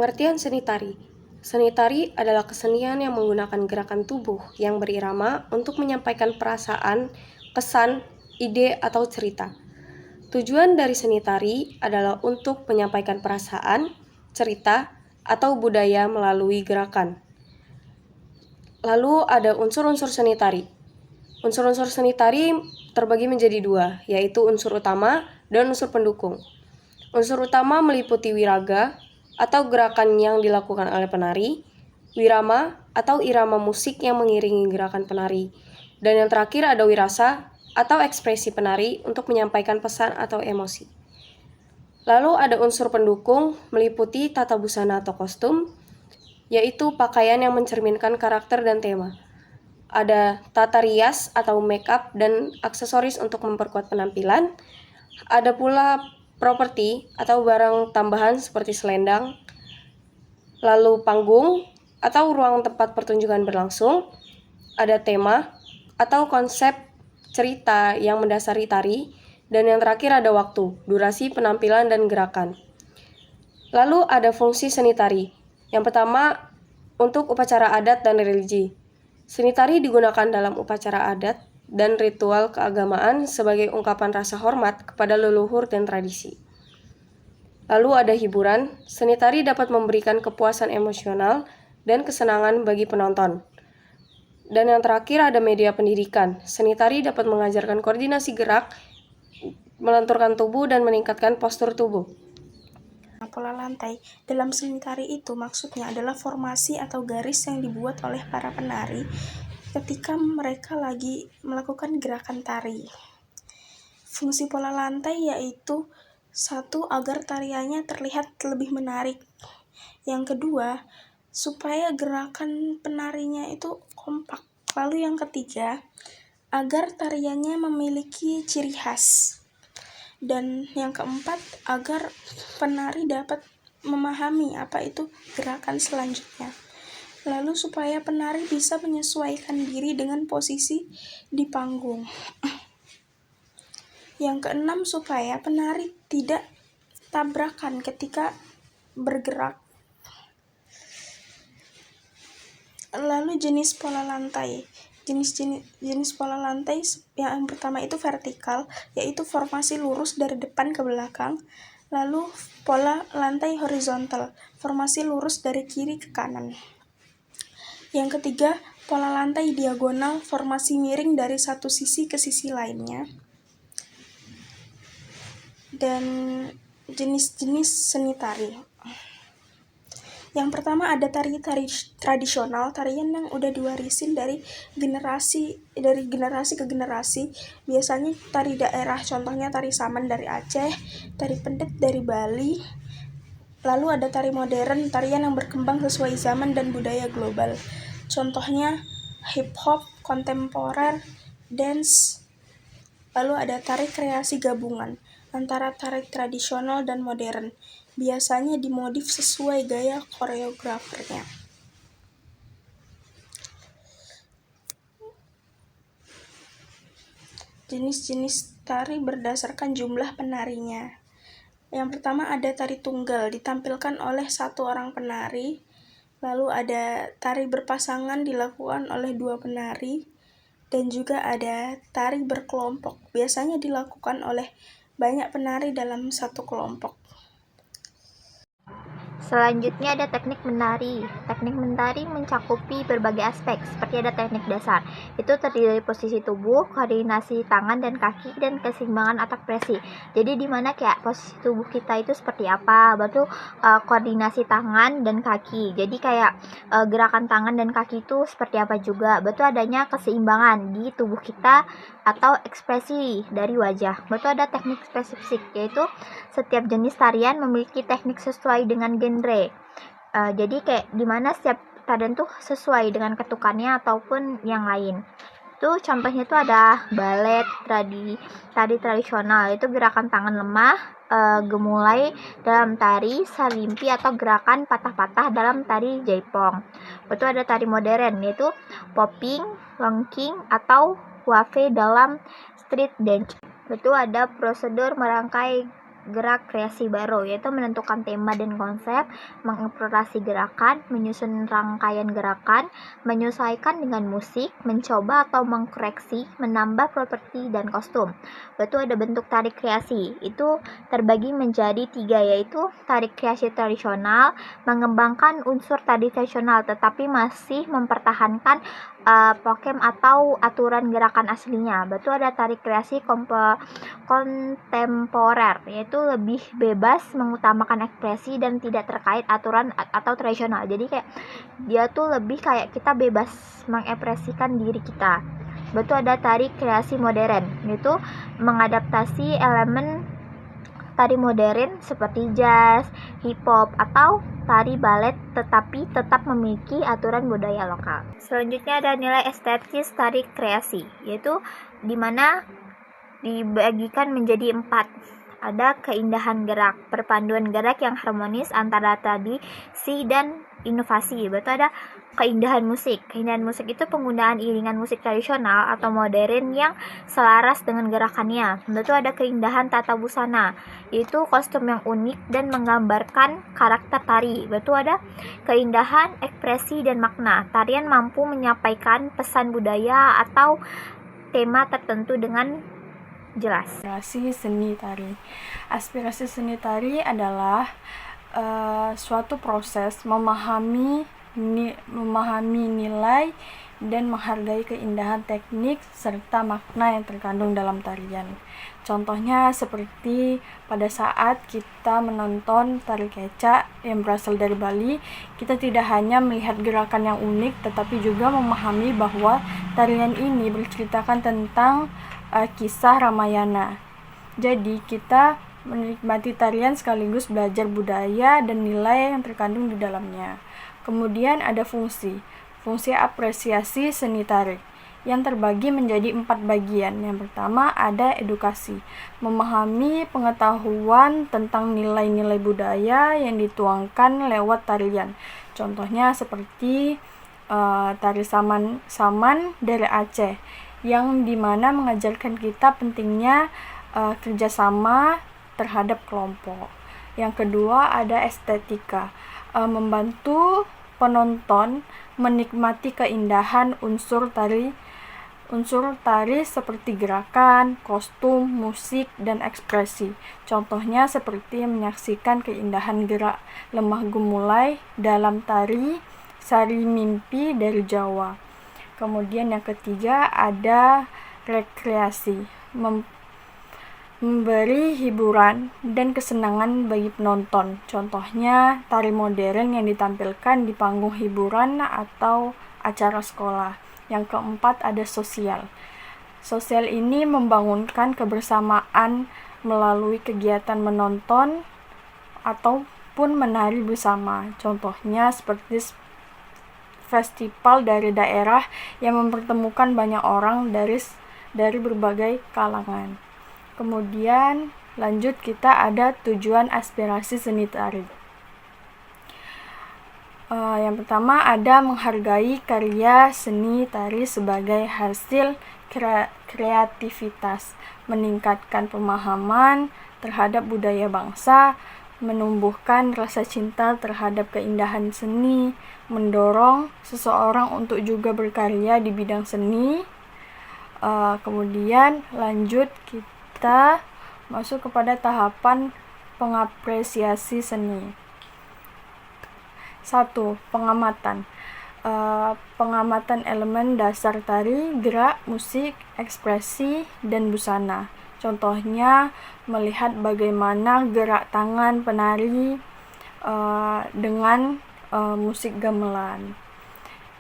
Pengertian seni tari. Seni tari adalah kesenian yang menggunakan gerakan tubuh yang berirama untuk menyampaikan perasaan, pesan, ide, atau cerita. Tujuan dari seni tari adalah untuk menyampaikan perasaan, cerita, atau budaya melalui gerakan. Lalu ada unsur-unsur seni tari. Unsur-unsur seni tari terbagi menjadi dua, yaitu unsur utama dan unsur pendukung. Unsur utama meliputi wiraga atau gerakan yang dilakukan oleh penari, wirama atau irama musik yang mengiringi gerakan penari, dan yang terakhir ada wirasa atau ekspresi penari untuk menyampaikan pesan atau emosi. Lalu ada unsur pendukung meliputi tata busana atau kostum, yaitu pakaian yang mencerminkan karakter dan tema. Ada tata rias atau make up dan aksesoris untuk memperkuat penampilan. Ada pula properti atau barang tambahan seperti selendang, lalu panggung atau ruang tempat pertunjukan berlangsung. Ada tema atau konsep cerita yang mendasari tari, dan yang terakhir ada waktu, durasi penampilan dan gerakan. Lalu ada fungsi seni tari. Yang pertama, untuk upacara adat dan religi. Seni tari digunakan dalam upacara adat dan ritual keagamaan sebagai ungkapan rasa hormat kepada leluhur dan tradisi. Lalu ada hiburan. Seni tari dapat memberikan kepuasan emosional dan kesenangan bagi penonton. Dan yang terakhir ada media pendidikan. Seni tari dapat mengajarkan koordinasi gerak, melenturkan tubuh, dan meningkatkan postur tubuh. Pola lantai dalam seni tari itu maksudnya adalah formasi atau garis yang dibuat oleh para penari ketika mereka lagi melakukan gerakan tari. Fungsi pola lantai yaitu satu, agar tariannya terlihat lebih menarik. Yang kedua, supaya gerakan penarinya itu kompak. Lalu yang ketiga, agar tariannya memiliki ciri khas. Dan yang keempat, agar penari dapat memahami apa itu gerakan selanjutnya. Lalu supaya penari bisa menyesuaikan diri dengan posisi di panggung. Yang keenam, supaya penari tidak tabrakan ketika bergerak. Lalu jenis pola lantai. Jenis pola lantai yang pertama itu vertikal, yaitu formasi lurus dari depan ke belakang. Lalu pola lantai horizontal, formasi lurus dari kiri ke kanan. Yang ketiga, pola lantai diagonal, formasi miring dari satu sisi ke sisi lainnya. Dan jenis-jenis seni tari. Yang pertama ada tari tradisional, tarian yang udah diwarisin dari generasi ke generasi. Biasanya tari daerah, contohnya tari Saman dari Aceh, tari Pendet dari Bali. Lalu ada tari modern, tarian yang berkembang sesuai zaman dan budaya global. Contohnya hip hop, kontemporer, dance. Lalu ada tari kreasi gabungan antara tari tradisional dan modern. Biasanya dimodif sesuai gaya koreografernya. Jenis-jenis tari berdasarkan jumlah penarinya. Yang pertama ada tari tunggal, ditampilkan oleh satu orang penari. Lalu ada tari berpasangan, dilakukan oleh dua penari. Dan juga ada tari berkelompok, biasanya dilakukan oleh banyak penari dalam satu kelompok. Selanjutnya ada teknik menari. Teknik menari mencakupi berbagai aspek, seperti ada teknik dasar. Itu terdiri dari posisi tubuh, koordinasi tangan dan kaki, dan keseimbangan otak presi. Jadi di mana kayak posisi tubuh kita itu seperti apa, baru koordinasi tangan dan kaki. Jadi kayak gerakan tangan dan kaki itu seperti apa juga. Betul adanya keseimbangan di tubuh kita atau ekspresi dari wajah. Betul ada teknik spesifik, yaitu setiap jenis tarian memiliki teknik sesuai dengan genre. Jadi kayak dimana setiap tarian tuh sesuai dengan ketukannya ataupun yang lain. Itu contohnya tuh ada balet, tari tradisional, itu gerakan tangan lemah, gemulai dalam tari sarimpi atau gerakan patah-patah dalam tari jaipong. Betul ada tari modern, yaitu popping, lengking atau wave dalam street dance. Betul ada prosedur merangkai gerak kreasi baru, yaitu menentukan tema dan konsep, mengeksplorasi gerakan, menyusun rangkaian gerakan, menyesuaikan dengan musik, mencoba atau mengkoreksi, menambah properti dan kostum. Itu ada bentuk tari kreasi, itu terbagi menjadi 3, yaitu tari kreasi tradisional, mengembangkan unsur tari tradisional tetapi masih mempertahankan pokem atau aturan gerakan aslinya. Itu ada tari kreasi kontemporer, yaitu lebih bebas, mengutamakan ekspresi dan tidak terkait aturan atau tradisional. Jadi kayak dia tuh lebih kayak kita bebas mengekspresikan diri kita. Itu ada tari kreasi modern, yaitu mengadaptasi elemen tari modern seperti jazz, hip hop atau tari balet tetapi tetap memiliki aturan budaya lokal. Selanjutnya ada nilai estetis tari kreasi, yaitu dimana dibagikan menjadi 4. Ada keindahan gerak, perpaduan gerak yang harmonis antara tradisi dan inovasi. Itu ada keindahan musik. Keindahan musik itu penggunaan iringan musik tradisional atau modern yang selaras dengan gerakannya. Itu ada keindahan tata busana, yaitu kostum yang unik dan menggambarkan karakter tari. Itu ada keindahan ekspresi dan makna. Tarian mampu menyampaikan pesan budaya atau tema tertentu dengan jelas. Aspirasi seni tari. Aspirasi seni tari adalah suatu proses memahami nilai dan menghargai keindahan teknik serta makna yang terkandung dalam tarian. Contohnya seperti pada saat kita menonton tari kecak yang berasal dari Bali, kita tidak hanya melihat gerakan yang unik tetapi juga memahami bahwa tarian ini berceritakan tentang kisah Ramayana. Jadi kita menikmati tarian sekaligus belajar budaya dan nilai yang terkandung di dalamnya. Kemudian ada fungsi apresiasi seni tari yang terbagi menjadi 4 bagian. Yang pertama ada edukasi, memahami pengetahuan tentang nilai-nilai budaya yang dituangkan lewat tarian. Contohnya seperti tari saman dari Aceh, yang dimana mengajarkan kita pentingnya kerjasama terhadap kelompok. Yang kedua ada estetika, membantu penonton menikmati keindahan unsur tari seperti gerakan, kostum, musik, dan ekspresi. Contohnya seperti menyaksikan keindahan gerak lemah gemulai dalam tari Sari Mimpi dari Jawa. Kemudian yang ketiga ada rekreasi, memberi hiburan dan kesenangan bagi penonton. Contohnya tari modern yang ditampilkan di panggung hiburan atau acara sekolah. Yang keempat ada sosial. Sosial ini membangunkan kebersamaan melalui kegiatan menonton ataupun menari bersama. Contohnya seperti festival dari daerah yang mempertemukan banyak orang dari berbagai kalangan. Kemudian lanjut kita ada tujuan aspirasi seni tari. Yang pertama ada menghargai karya seni tari sebagai hasil kreativitas, meningkatkan pemahaman terhadap budaya bangsa, menumbuhkan rasa cinta terhadap keindahan seni, mendorong seseorang untuk juga berkarya di bidang seni. Kemudian lanjut kita masuk kepada tahapan pengapresiasi seni. 1. Pengamatan. Pengamatan elemen dasar tari, gerak, musik, ekspresi, dan busana. Contohnya melihat bagaimana gerak tangan penari dengan musik gamelan.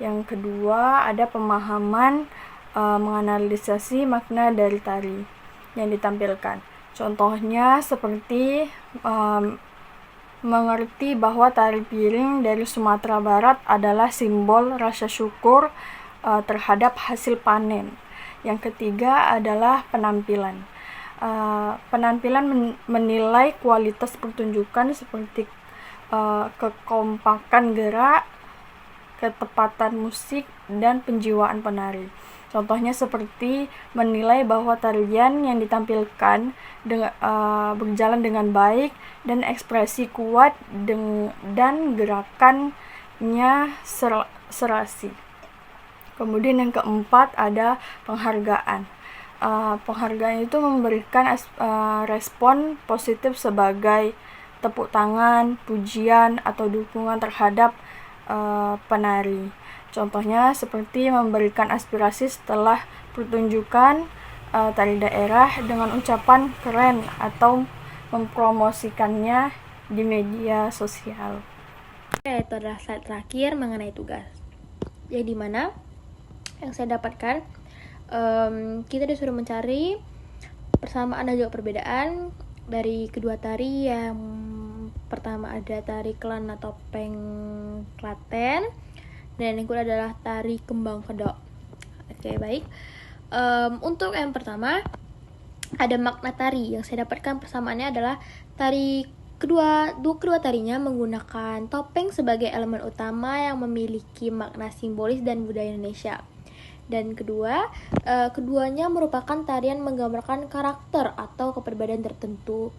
Yang kedua ada pemahaman, menganalisasi makna dari tari yang ditampilkan. Contohnya seperti mengerti bahwa tari piring dari Sumatera Barat adalah simbol rasa syukur terhadap hasil panen. Yang ketiga adalah penampilan. Penampilan menilai kualitas pertunjukan seperti kekompakan gerak, ketepatan musik, dan penjiwaan penari. Contohnya seperti menilai bahwa tarian yang ditampilkan berjalan dengan baik dan ekspresi kuat dan gerakannya serasi. Kemudian yang keempat ada penghargaan. Penghargaan itu memberikan respon positif sebagai tepuk tangan, pujian, atau dukungan terhadap penari. Contohnya seperti memberikan aspirasi setelah pertunjukan tari daerah dengan ucapan keren atau mempromosikannya di media sosial. Itu adalah slide terakhir mengenai tugas. Yang dimana yang saya dapatkan, kita disuruh mencari persamaan dan juga perbedaan dari kedua tari. Yang pertama ada tari Kelana Topeng Klaten, dan yang kedua adalah tari Kembang Kedok. Oke, baik. Untuk yang pertama ada makna tari. Yang saya dapatkan persamaannya adalah kedua tarinya menggunakan topeng sebagai elemen utama yang memiliki makna simbolis dan budaya Indonesia. Dan keduanya merupakan tarian menggambarkan karakter atau kepribadian tertentu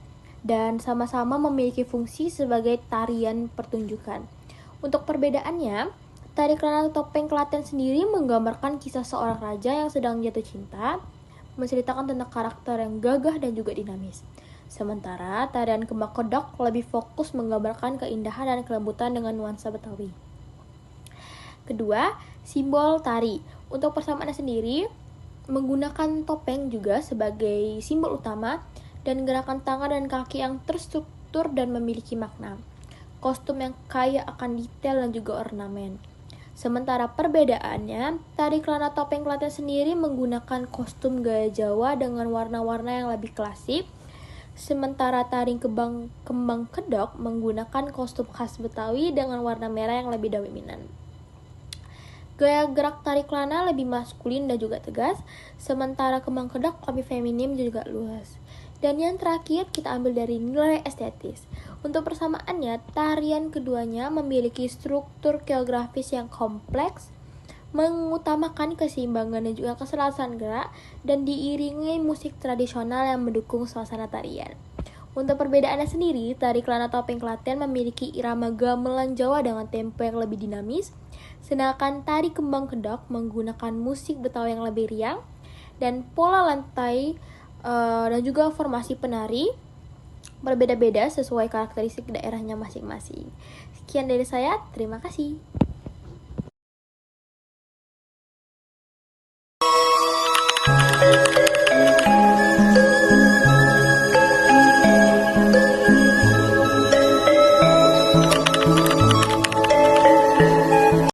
dan sama-sama memiliki fungsi sebagai tarian pertunjukan. Untuk perbedaannya, tari Kelana Topeng Klaten sendiri menggambarkan kisah seorang raja yang sedang jatuh cinta, menceritakan tentang karakter yang gagah dan juga dinamis. Sementara tarian Kembang Kedok lebih fokus menggambarkan keindahan dan kelembutan dengan nuansa Betawi. Kedua, simbol tari. Untuk persamaannya sendiri, menggunakan topeng juga sebagai simbol utama dan gerakan tangan dan kaki yang terstruktur dan memiliki makna. Kostum yang kaya akan detail dan juga ornamen. Sementara perbedaannya, tari Kelana Topeng Klaten sendiri menggunakan kostum gaya Jawa dengan warna-warna yang lebih klasik. Sementara tari Kembang Kedok menggunakan kostum khas Betawi dengan warna merah yang lebih dominan. Gaya gerak tari Kelana lebih maskulin dan juga tegas, sementara Kembang Kedok lebih feminim dan juga luas. Dan yang terakhir kita ambil dari nilai estetis. Untuk persamaannya, tarian keduanya memiliki struktur koreografis yang kompleks, mengutamakan keseimbangan dan juga keselarasan gerak, dan diiringi musik tradisional yang mendukung suasana tarian. Untuk perbedaannya sendiri, tari Kelana Topeng Klaten memiliki irama gamelan Jawa dengan tempo yang lebih dinamis, sedangkan tari Kembang Kedok menggunakan musik Betawi yang lebih riang, dan pola lantai dan juga formasi penari berbeda-beda sesuai karakteristik daerahnya masing-masing. Sekian dari saya, terima kasih.